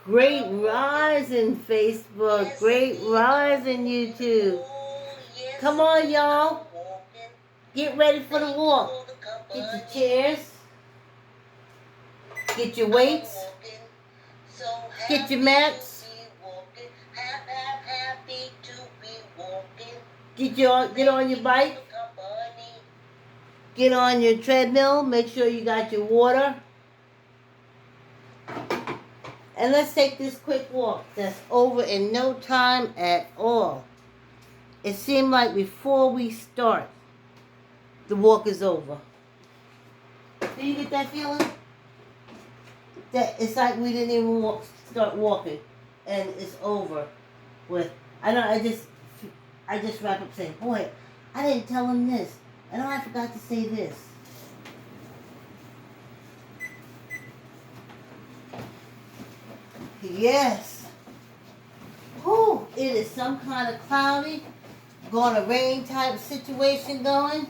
Great rising, Facebook. Great rising, YouTube. Come on, y'all. Get ready for the walk. Get your chairs. Get your weights. Get your mats. Get on your bike. Get on your treadmill. Make sure you got your water. And let's take this quick walk. That's over in no time at all. It seemed like before we start, the walk is over. Do you get that feeling? That it's like we didn't even start walking, and it's over with. I just wrap up saying, boy, I didn't tell him this, and I forgot to say this. Yes. Whew, it is some kind of cloudy, going to rain type situation going.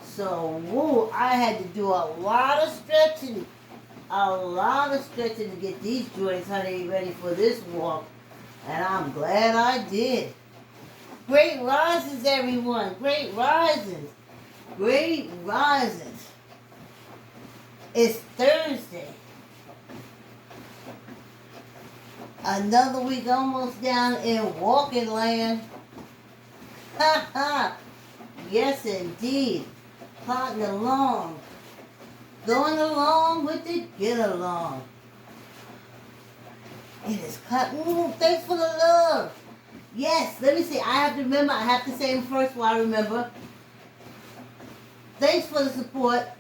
So, woo, I had to do a lot of stretching. To get these joints, honey, ready for this walk. And I'm glad I did. Great risings, everyone. Great risings. Great risings. It's Thursday. Another week almost down in walking land. Ha ha. Yes, indeed. Plodding along. Going along with it, get along. It is cut. Ooh, thanks for the love. Yes, let me see. I have to remember. I have to say them first while I remember. Thanks for the support.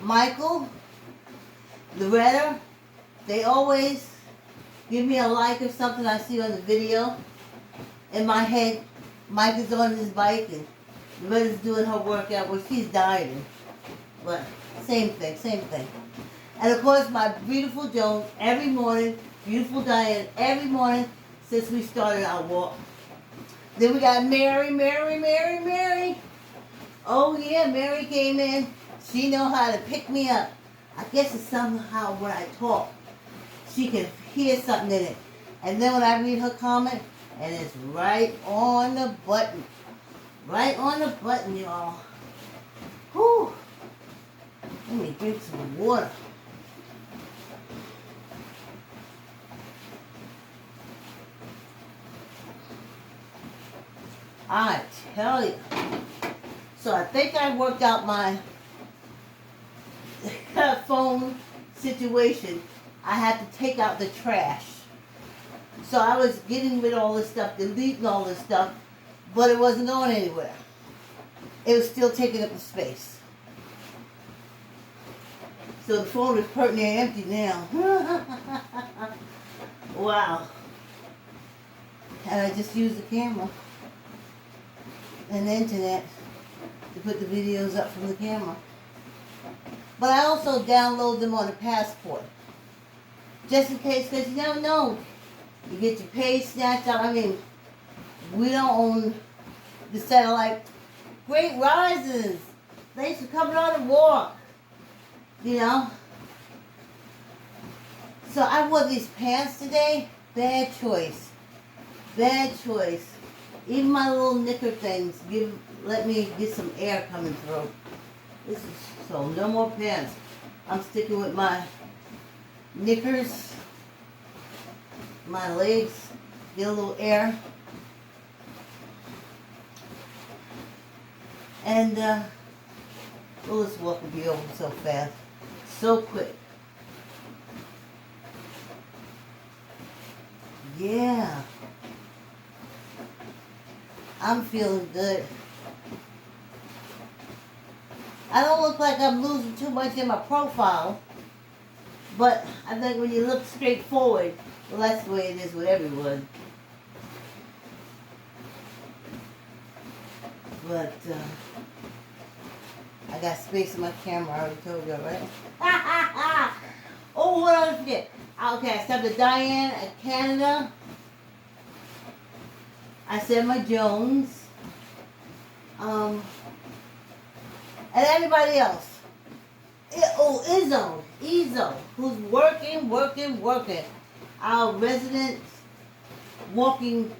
Michael, Loretta, they always give me a like or something I see on the video. In my head, Mike is on his bike and Loretta's doing her workout. Well, she's dieting. But same thing. And of course, my beautiful Joan every morning, beautiful Diane every morning since we started our walk. Then we got Mary. Oh yeah, Mary came in. She know how to pick me up. I guess it's somehow when I talk, she can hear something in it. And then when I read her comment, and it's right on the button. Right on the button, y'all. Whew. Let me drink some water. I tell you. So I think I worked out my phone situation. I had to take out the trash. So I was getting rid of all this stuff, deleting all this stuff, but it wasn't going anywhere. It was still taking up the space. So the phone is pretty near empty now. Wow. And I just use the camera and the internet to put the videos up from the camera. But I also download them on a passport. Just in case, because you never know. You get your page snatched out. I mean, we don't own the satellite. Great rises. Thanks for coming on the walk. You know? So I wore these pants today. Bad choice. Even my little knicker things let me get some air coming through. So no more pants. I'm sticking with my knickers. My legs get a little air. And well, this walk will be over so fast. So quick. Yeah. I'm feeling good. I don't look like I'm losing too much in my profile, but I think when you look straight forward, well, that's the way it is with everyone. But I got space in my camera, I already told you, right? Oh, what did I forget? Okay, I stopped at Diane at Canada. I said my Jones. And everybody else. Izzo, who's working. our resident walking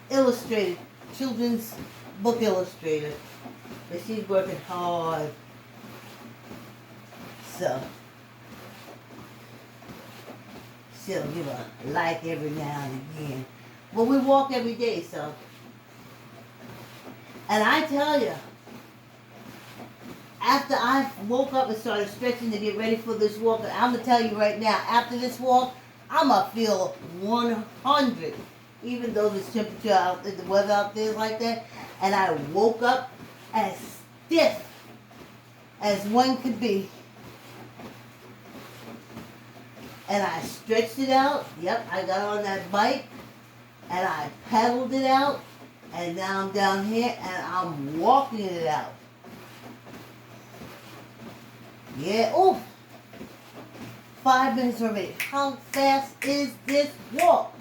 illustrator, children's book illustrator. But she's working hard. So she'll give a like every now and again. Well, we walk every day, so. And I tell you, after I woke up and started stretching to get ready for this walk, I'm going to tell you right now, after this walk, I'm going to feel 100. Even though this temperature out there, the weather out there is like that. And I woke up as stiff as one could be. And I stretched it out. Yep, I got on that bike. And I pedaled it out. And now I'm down here and I'm walking it out. Yeah, oh, 5 minutes already. How fast is this walk?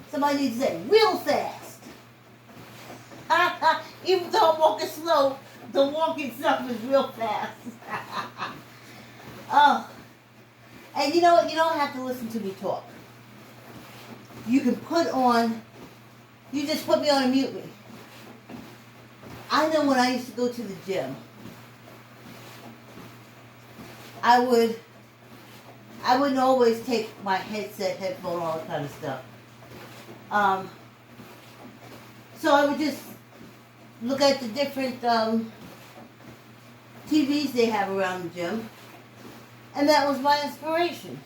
Somebody needs to say, real fast. Even though I'm walking slow, the walk itself is real fast. Oh, and you know what? You don't have to listen to me talk. You can put on, you just put me on and mute me. I know when I used to go to the gym, I wouldn't always take my headphone, all that kind of stuff. So I would just look at the different TVs they have around the gym, and that was my inspiration.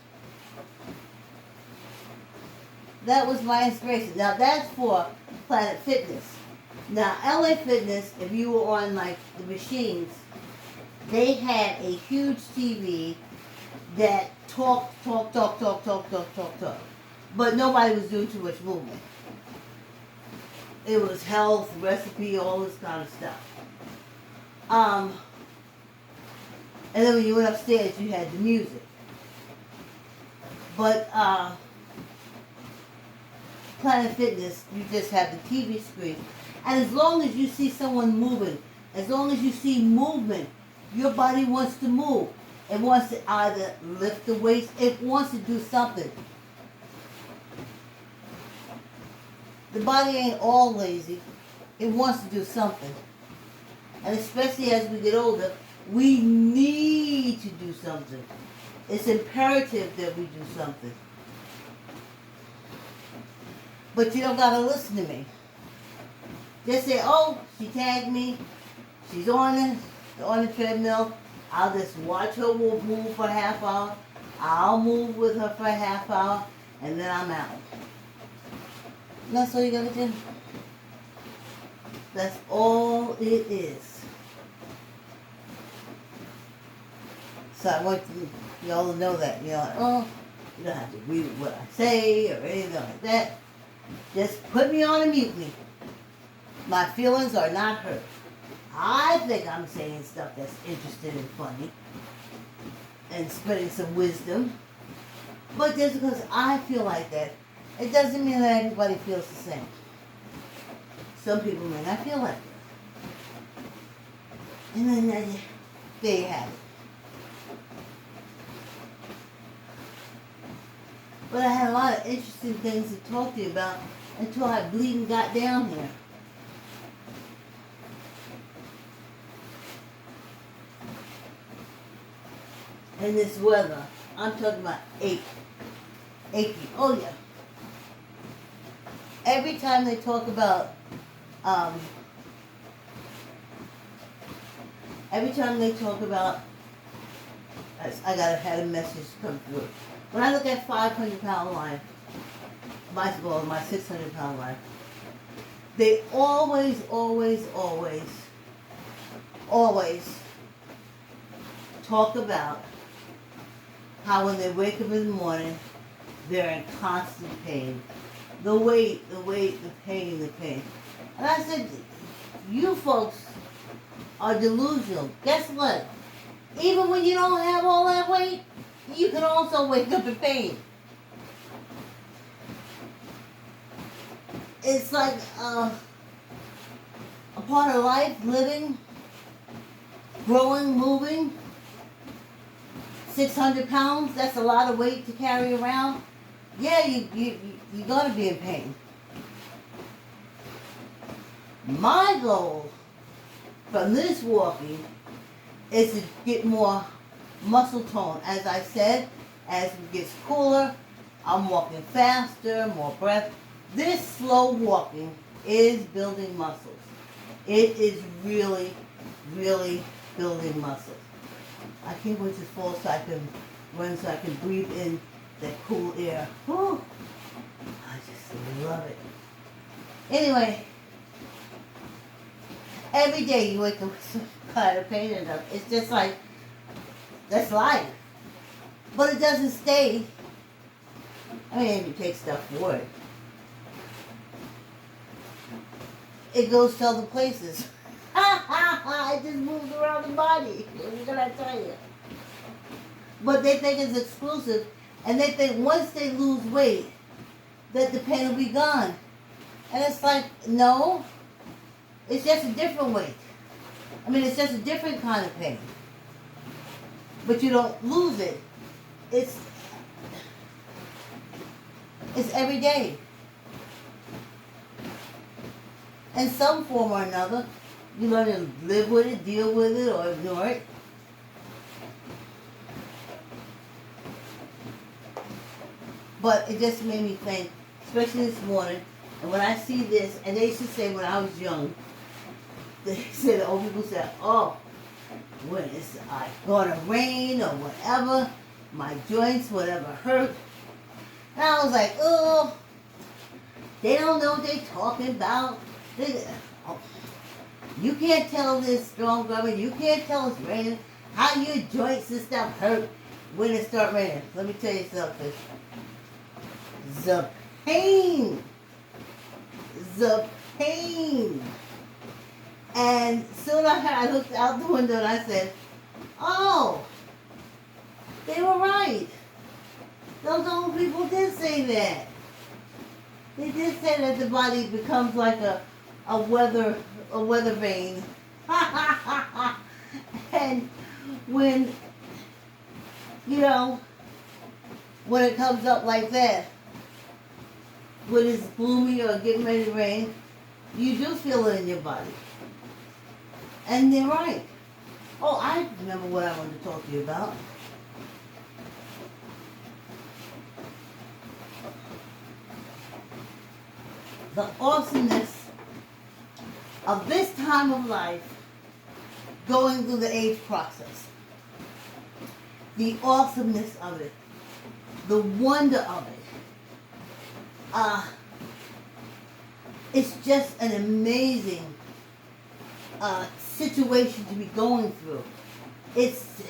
That was my inspiration. Now that's for Planet Fitness. Now LA Fitness, if you were on like the machines, they had a huge TV that talked. But nobody was doing too much movement. It was health, recipe, all this kind of stuff. And then when you went upstairs, you had the music. But Planet Fitness, you just have the TV screen. And as long as you see someone moving, as long as you see movement, your body wants to move. It wants to either lift the weights, it wants to do something. The body ain't all lazy. It wants to do something. And especially as we get older, we need to do something. It's imperative that we do something. But you don't gotta listen to me. Just say, oh, she tagged me. She's on the treadmill. I'll just watch her move for a half hour. I'll move with her for a half hour. And then I'm out. And that's all you gotta do. That's all it is. So I want y'all to know that. You're like, oh, you don't have to agree with what I say or anything like that. Just put me on and mute me. My feelings are not hurt. I think I'm saying stuff that's interesting and funny and spreading some wisdom. But just because I feel like that, it doesn't mean that everybody feels the same. Some people may not feel like that. And then there you have it. But I had a lot of interesting things to talk to you about until I bleeding got down here. And this weather, I'm talking about achy. Oh yeah. Every time they talk about, I had a message come through. When I look at 500-pound line, my 600-pound line, they always talk about how when they wake up in the morning, they're in constant pain. The weight, the pain. And I said, you folks are delusional. Guess what? Even when you don't have all that weight, you can also wake up in pain. It's like a part of life, living, growing, moving. 600 pounds, that's a lot of weight to carry around. yeah, you're gonna be in pain. My goal from this walking is to get more muscle tone. As I said, as it gets cooler, I'm walking faster, more breath. This slow walking is building muscles. It is really, really building muscles. I can't wait to fall so I can run, so I can breathe in that cool air. Whew. I just love it. Anyway, every day you wake up with some kind of pain and it's just like, that's life. But it doesn't stay. I mean, you take stuff for it. It goes to other places. It just moves around the body. What can I tell you? But they think it's exclusive, and they think once they lose weight, that the pain will be gone. And it's like, no, it's just a different weight. I mean, it's just a different kind of pain. But you don't lose it. It's every day. In some form or another, you learn to live with it, deal with it, or ignore it. But it just made me think, especially this morning, and when I see this, and they used to say when I was young, they said, old people said, oh, when it's going to rain or whatever, my joints, whatever hurt. And I was like, oh, they don't know what they're talking about. You can't tell this strong government, you can't tell it's raining, how your joints and stuff hurt when it start raining. Let me tell you something. The pain. And soon I looked out the window and I said, oh, they were right. Those old people did say that. They did say that the body becomes like a weather vane. And when, when it comes up like that, when it's gloomy or getting ready to rain, you do feel it in your body. And they're right. Oh, I remember what I wanted to talk to you about. The awesomeness of this time of life going through the age process. The awesomeness of it. The wonder of it. It's just an amazing situation to be going through. It's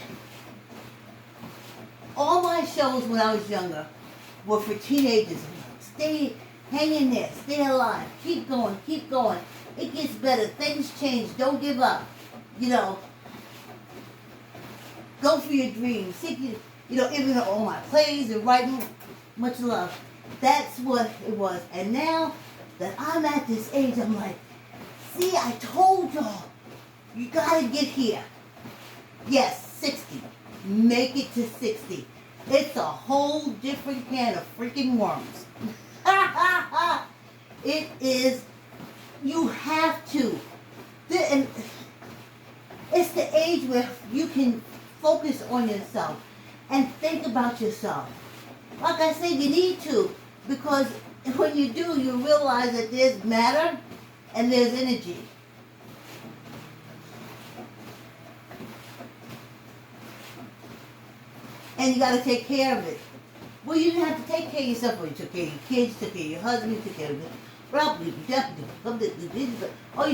all my shows when I was younger were for teenagers. Hang in there, stay alive, keep going, it gets better, things change, don't give up, go for your dreams, even though all my plays and writing, much love. That's what it was. And now that I'm at this age, I'm like, see, I told y'all, you gotta get here. Yes, 60. Make it to 60. It's a whole different can of freaking worms. It is, you have to. And it's the age where you can focus on yourself and think about yourself. Like I said, you need to, because when you do, you realize that there's matter and there's energy. And you got to take care of it. Well, you didn't have to take care of yourself. Well, you took care of your kids, took care of your husband, you took care of you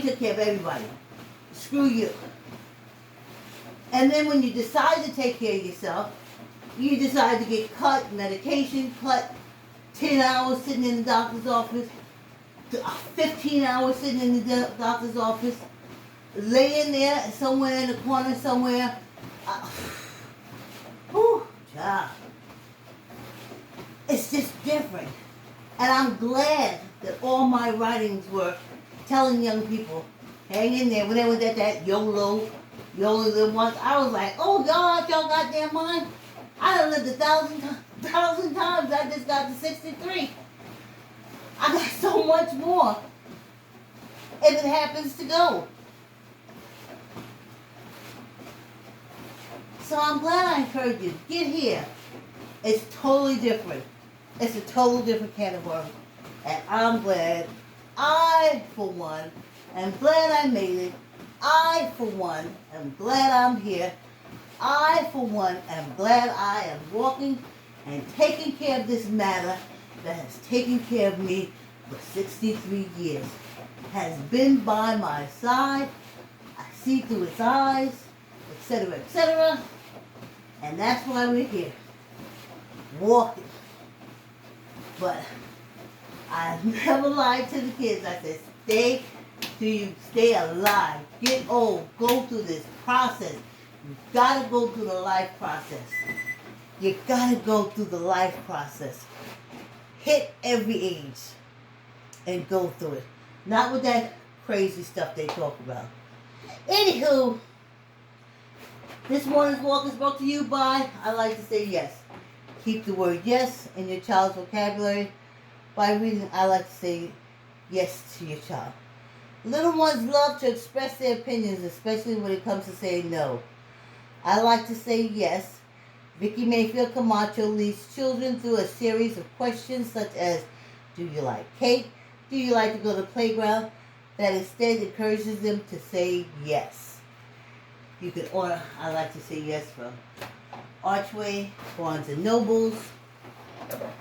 took care of everybody. Screw you. And then when you decide to take care of yourself, you decide to get cut medication, cut 10 hours sitting in the doctor's office, 15 hours sitting in the doctor's office, laying there somewhere in the corner somewhere. It's just different. And I'm glad that all my writings were telling young people, hang in there. When they went at that YOLO, you only live once, I was like, oh God, y'all goddamn mind. I done lived 1,000 1,000 times. I just got to 63. I got so much more if it happens to go. So I'm glad I encouraged you. Get here. It's totally different. It's a total different can of worms. And I'm glad, I, for one, am glad I made it. I, for one, am glad I'm here. I, for one, am glad I am walking and taking care of this matter that has taken care of me for 63 years. Has been by my side. I see through its eyes, etc., etc. And that's why we're here. Walking. But I never lied to the kids. I said, stay till you stay alive. Get old. Go through this process. You gotta go through the life process. You gotta go through the life process. Hit every age and go through it. Not with that crazy stuff they talk about. Anywho, this morning's walk is brought to you by, I like to say yes. Keep the word yes in your child's vocabulary by reading I like to say yes to your child. Little ones love to express their opinions, especially when it comes to saying no. I like to say yes. VC1Mayfield Camacho leads children through a series of questions such as, do you like cake? Do you like to go to the playground? That instead encourages them to say yes. You can order I like to say yes from Archway, Barnes & Nobles,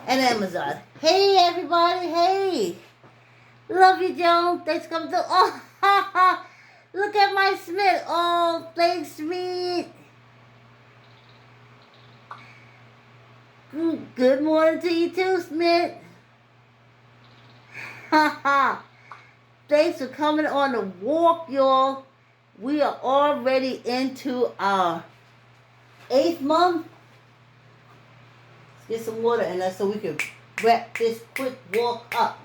and Amazon. Hey everybody, hey! Love you, Joan. Thanks for coming through. Oh, ha, ha. Look at my Smith. Oh, thanks, Smith. Good morning to you too, Smith. Ha ha. Thanks for coming on the walk, y'all. We are already into our 8th month. Let's get some water in us so we can wrap this quick walk up.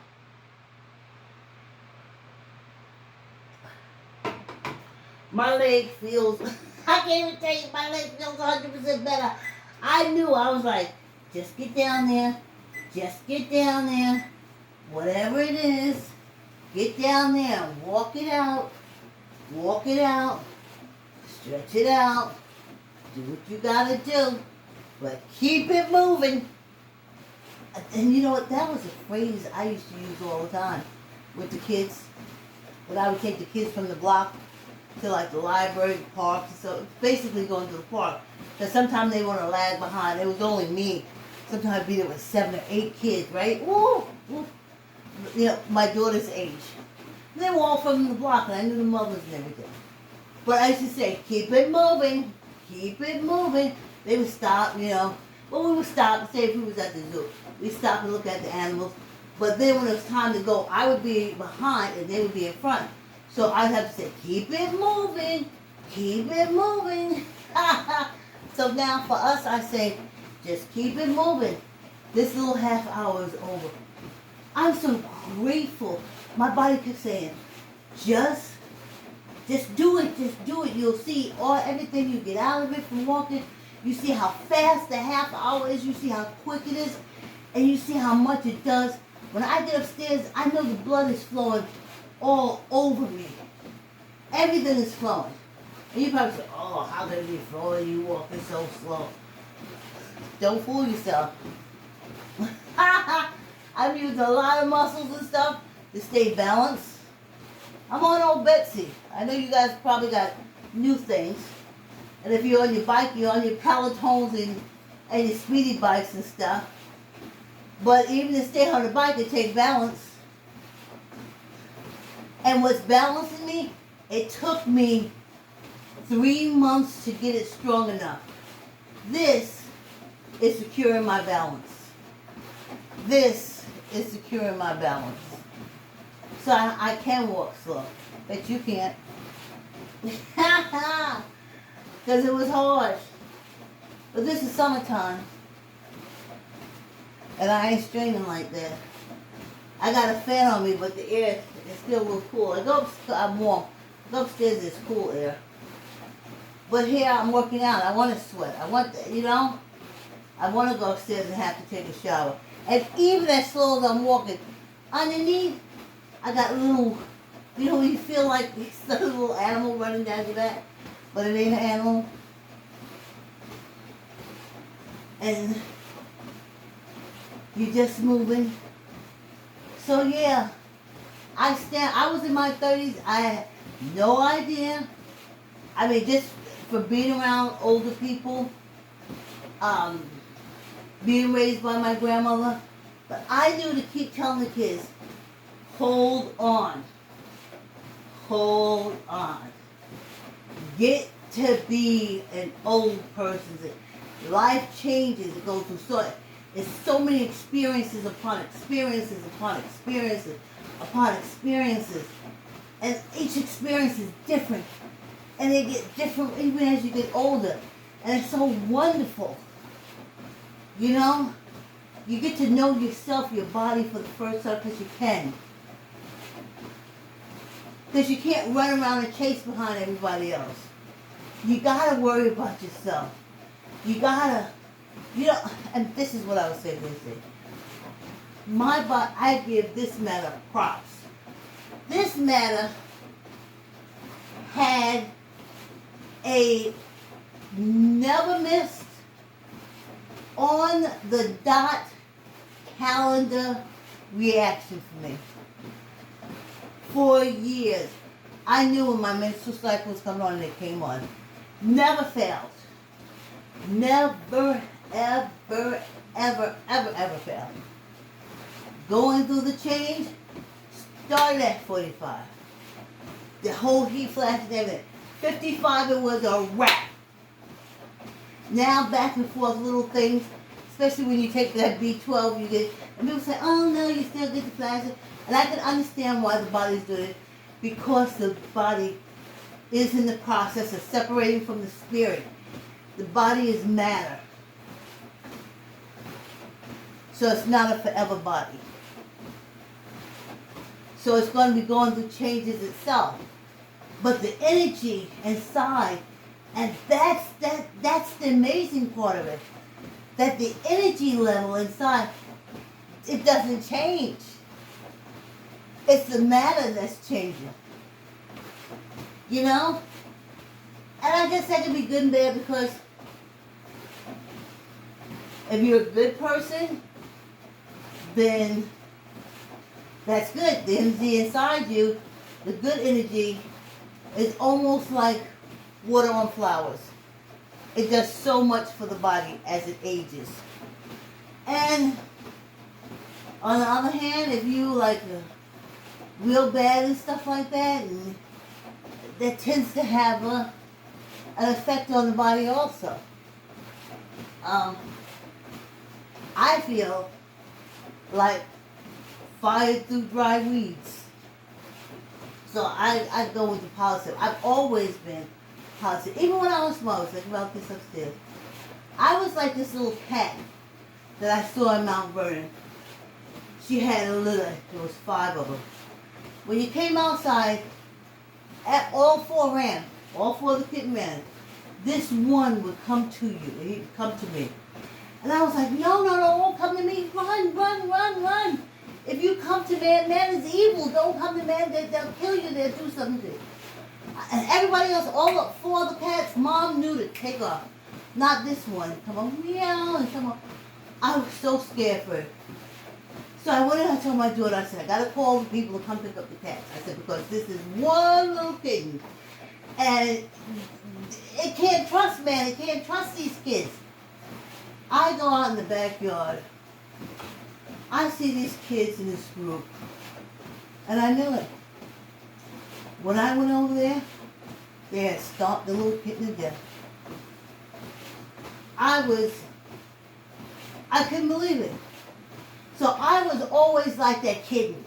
My leg feels, I can't even tell you, my leg feels 100% better. I knew, I was like, just get down there. Just get down there. Whatever it is, get down there and walk it out. Walk it out. Stretch it out. Do what you gotta do. But keep it moving. And you know what? That was a phrase I used to use all the time with the kids. When I would take the kids from the block to like the library, the park. So basically going to the park. Because sometimes they want to lag behind. It was only me. Sometimes I'd be there with 7 or 8 kids, right? Woo! Woo. You know, my daughter's age. They were all from the block, and I knew the mothers and everything. But I used to say, keep it moving. Keep it moving. They would stop, you know. Well, we would stop, say if we was at the zoo. We'd stop and look at the animals. But then when it was time to go, I would be behind and they would be in front. So I'd have to say, keep it moving. Keep it moving. So now for us, I say, just keep it moving. This little half hour is over. I'm so grateful. My body kept saying, just do it, just do it. You'll see everything you get out of it from walking. You see how fast the half hour is. You see how quick it is. And you see how much it does. When I get upstairs, I know the blood is flowing all over me. Everything is flowing. And you probably say, oh, how can it be flowing? You walking so slow. Don't fool yourself. I've used a lot of muscles and stuff to stay balanced. I'm on old Betsy. I know you guys probably got new things. And if you're on your bike, you're on your Pelotons and your speedy bikes and stuff. But even to stay on the bike, it takes balance. And what's balancing me, it took me 3 months to get it strong enough. This is securing my balance. This is securing my balance. So I can walk slow, but you can't. Because it was hard. But this is summertime. And I ain't straining like that. I got a fan on me, but the air is still a little cool. I'm warm. I go upstairs, it's cool air. But here I'm working out. I want to sweat. I want that, you know? I want to go upstairs and have to take a shower. And even as slow as I'm walking, underneath, I got a little, you know, you feel like it's a little animal running down your back, but it ain't an animal. And you're just moving. So yeah, I was in my 30s. I had no idea. I mean, just for being around older people, being raised by my grandmother. But I knew to keep telling the kids, hold on. Hold on. Get to be an old person. Life changes. It goes through it's so many experiences upon experiences upon experiences upon experiences. And each experience is different. And they get different even as you get older. And it's so wonderful. You know? You get to know yourself, your body for the first time because you can. Because you can't run around and chase behind everybody else. You gotta worry about yourself. You gotta, you know, and this is what I was saying this day. My body, I give this matter props. This matter had a never missed on the dot calendar reaction for me. For years. I knew when my menstrual cycle was coming on and it came on. Never failed. Never, ever, ever, ever, ever failed. Going through the change, started at 45. The whole heat flash and everything. 55, it was a wrap. Now back and forth little things, especially when you take that B12, you get, and people say, oh no, you still get the flashes. And I can understand why the body's doing it, because the body is in the process of separating from the spirit. The body is matter. So it's not a forever body. So it's going to be going through changes itself. But the energy inside, and that's the amazing part of it, that the energy level inside, it doesn't change. It's the matter that's changing. You know? And I guess that can be good and bad, because if you're a good person, then that's good. The energy inside you, the good energy, is almost like water on flowers. It does so much for the body as it ages. And on the other hand, if you like real bad and stuff like that, and that tends to have an effect on the body also. I feel like fire through dry weeds. So I go with the positive. I've always been positive. Even when I was small, I was like about this upstairs. I was like this little cat that I saw in Mount Vernon. She had a litter. There was 5 of them. When you came outside, all 4 ran. All 4 of the kittens ran. This one would come to you. He would come to me. And I was like, no, don't come to me. Run. If you come to man, man is evil. Don't come to man. They'll kill you. They'll do something to you. And everybody else, all 4 of the cats, mom knew to take off. Not this one. Come on, meow, and come on. I was so scared for it. So I went and I told my daughter, I said, I got to call the people to come pick up the cats. I said, because this is one little kitten. And it can't trust man. It can't trust these kids. I go out in the backyard. I see these kids in this group. And I knew it. When I went over there, they had stomped the little kitten to death. I couldn't believe it. So I was always like that kitten.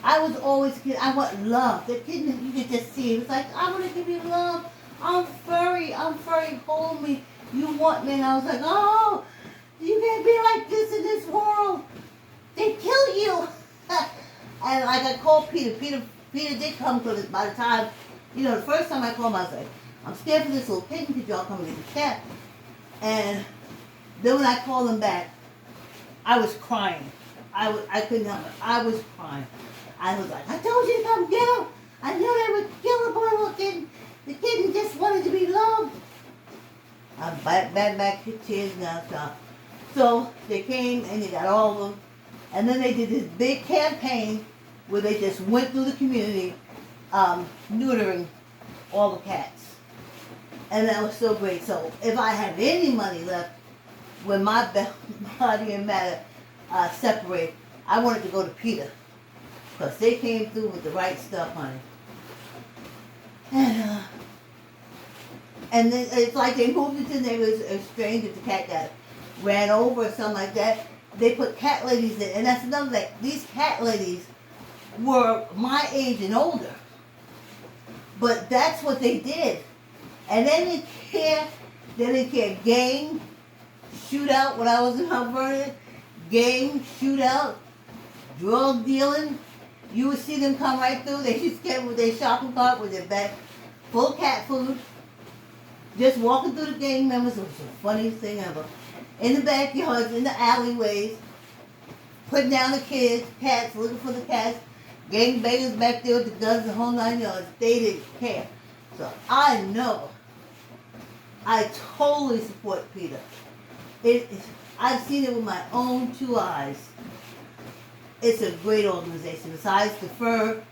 I was always kidding. I want love. The kitten, you could just see it. It's like, I want to give you love. I'm furry. Hold me. You want me. And I was like, oh, you can't be like this in this world. They kill you. And like I called Peter. Peter did come, because by the time, the first time I called him, I was like, I'm scared for this little kitten. Could y'all come and get the cat? And Then when I called them back, I was crying. I couldn't help it. I was crying. I was like, I told you to come get him. I knew they would kill the poor little kid. The kid just wanted to be loved. I'm back to tears now. So they came and they got all of them. And then they did this big campaign where they just went through the community neutering all the cats. And that was so great. So if I have any money left when my body and matter separate, I wanted to go to PETA. Because they came through with the right stuff, honey. And then it's like they moved into the neighborhood, a stranger, the cat got ran over or something like that. They put cat ladies in, and that's another thing. These cat ladies were my age and older. But that's what they did. And they didn't care gang shootout when I was in Mount Vernon, gang shootout, drug dealing. You would see them come right through. They just came with their shopping cart with their bag full of cat food. Just walking through the gang members. It was the funniest thing ever. In the backyards, in the alleyways, putting down the kids, cats, looking for the cats. Gang bangers back there with the guns, the whole 9 yards. They didn't care. So I know. I totally support PETA. I've seen it with my own 2 eyes. It's a great organization. Besides the fur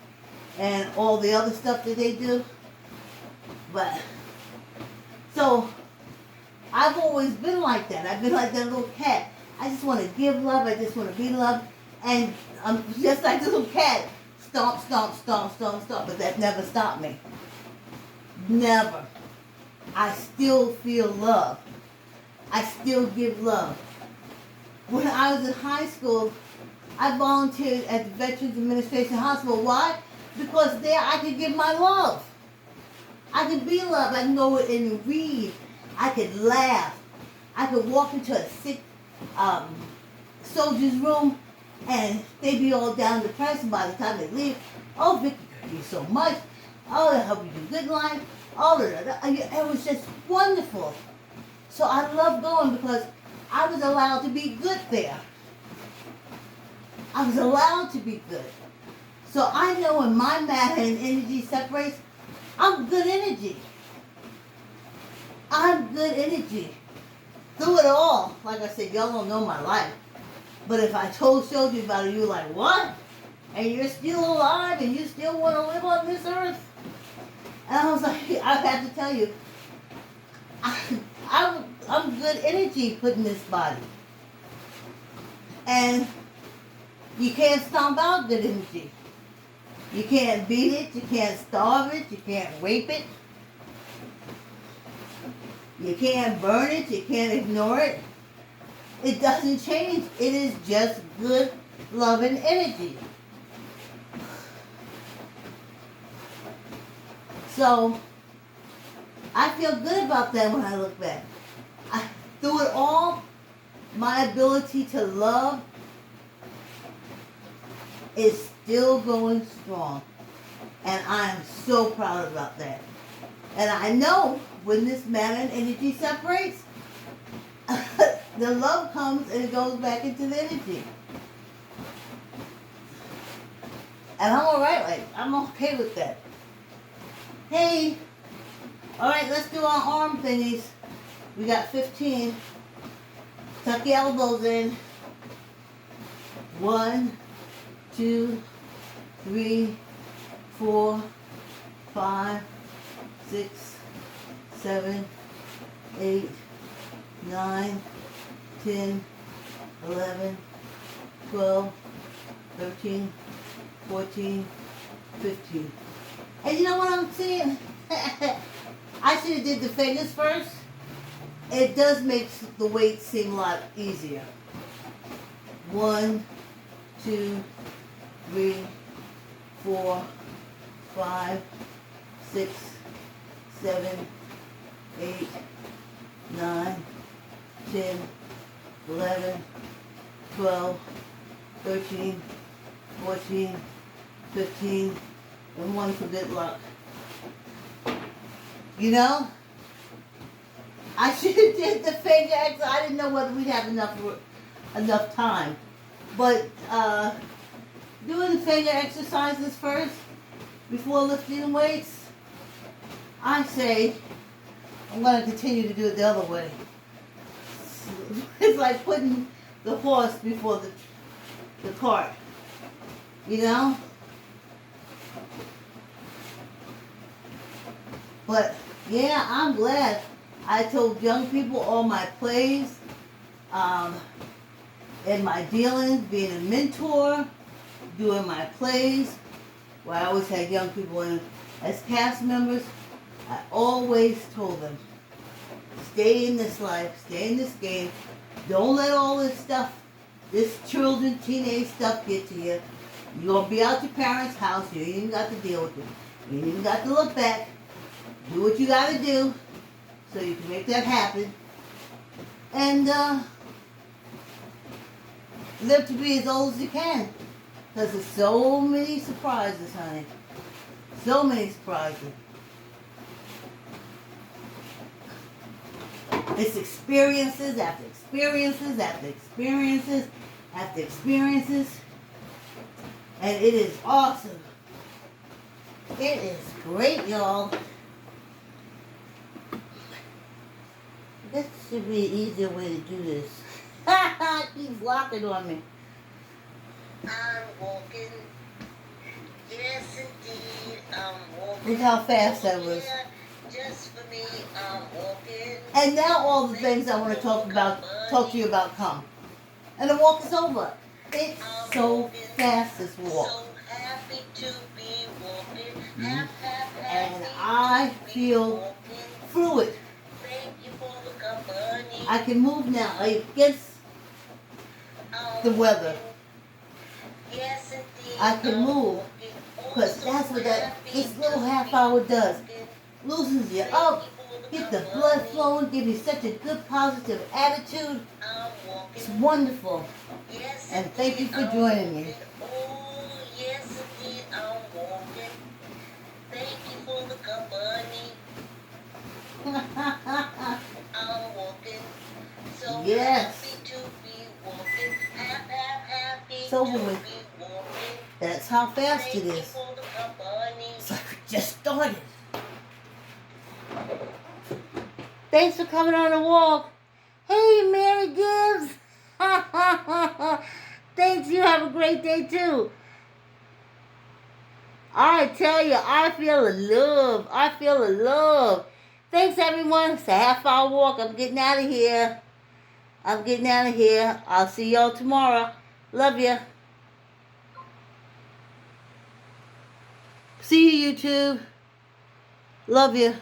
and all the other stuff that they do. But, so, I've always been like that. I've been like that little cat. I just want to give love. I just want to be loved. And I'm just like the little cat. Stomp, stomp, stomp, stomp, stomp. But that never stopped me. Never. I still feel love. I still give love. When I was in high school, I volunteered at the Veterans Administration Hospital. Why? Because there I could give my love. I could be loved. I can go in and read. I could laugh. I could walk into a sick soldier's room and they'd be all down depressed, and by the time they leave, oh, Vicky, thank you so much. Oh, I hope you do good in life. Oh, it was just wonderful. So I love going because I was allowed to be good there. I was allowed to be good. So I know when my matter and energy separates, I'm good energy. I'm good energy. Through it all, like I said, y'all don't know my life. But if I showed you about it, you were like, what? And you're still alive and you still want to live on this earth? And I was like, I have to tell you, I'm good energy put in this body. And you can't stomp out good energy. You can't beat it, you can't starve it, you can't rape it. You can't burn it, you can't ignore it. It doesn't change. It is just good, loving energy. So, I feel good about that when I look back. Through it all, my ability to love is still going strong. And I am so proud about that. And I know when this matter and energy separates, the love comes and it goes back into the energy. And I'm alright, I'm okay with that. Hey, alright, let's do our arm thingies. We got 15. Tuck your elbows in. 1, 2, 3, 4, 5, 6, 7, 8, 9, 10, 11, 12, 13, 14, 15. And you know what I'm saying? I should have did the fingers first. It does make the weight seem a lot easier. 1, 2, 3, 4, 5, 6, 7, 8, 9, 10, 11, 12, 13, 14, 15, and 1 for good luck. You know? I should have did the finger exercise. I didn't know whether we'd have enough time. But doing the finger exercises first before lifting weights, I say I'm going to continue to do it the other way. It's like putting the horse before the cart, you know? But yeah, I'm glad. I told young people all my plays, and my dealings, being a mentor, doing my plays, where I always had young people in as cast members. I always told them, stay in this life, stay in this game. Don't let all this stuff, this children, teenage stuff get to you. You're going to be out your parents' house. You ain't even got to deal with it. You ain't even got to look back. Do what you got to do so you can make that happen. And live to be as old as you can. Because there's so many surprises, honey. So many surprises. It's experiences after experiences after experiences after experiences. And it is awesome. It is great, y'all. This should be an easier way to do this. He's locking on me. I'm walking. Yes, indeed, I'm walking. Look how fast that was. Just for me, I'm walking. And now all the things I want to talk to you about come. And the walk is over. It's so fast, this walk. So happy to be walking. And I feel fluid. Thank you for the company. I can move now against the weather. Yes, indeed. I can move. Because that's what this little half hour does. Loosens you up. Get the blood flowing. Give you such a good positive attitude. It's wonderful. And thank you for joining me. Oh, yes, indeed, I'm walking. Thank you for the company. I'm walking. So Yes. happy to be walking. Happy It's over to with. be walking. That's how fast it Thank you is. for the company. It's like we just started. Thanks for coming on a walk. Hey, Mary Gibbs. Thanks. You have a great day too. I tell you, I feel the love. I feel the love. Thanks, everyone. It's a half-hour walk. I'm getting out of here. I'll see y'all tomorrow. Love you. See you, YouTube. Love you.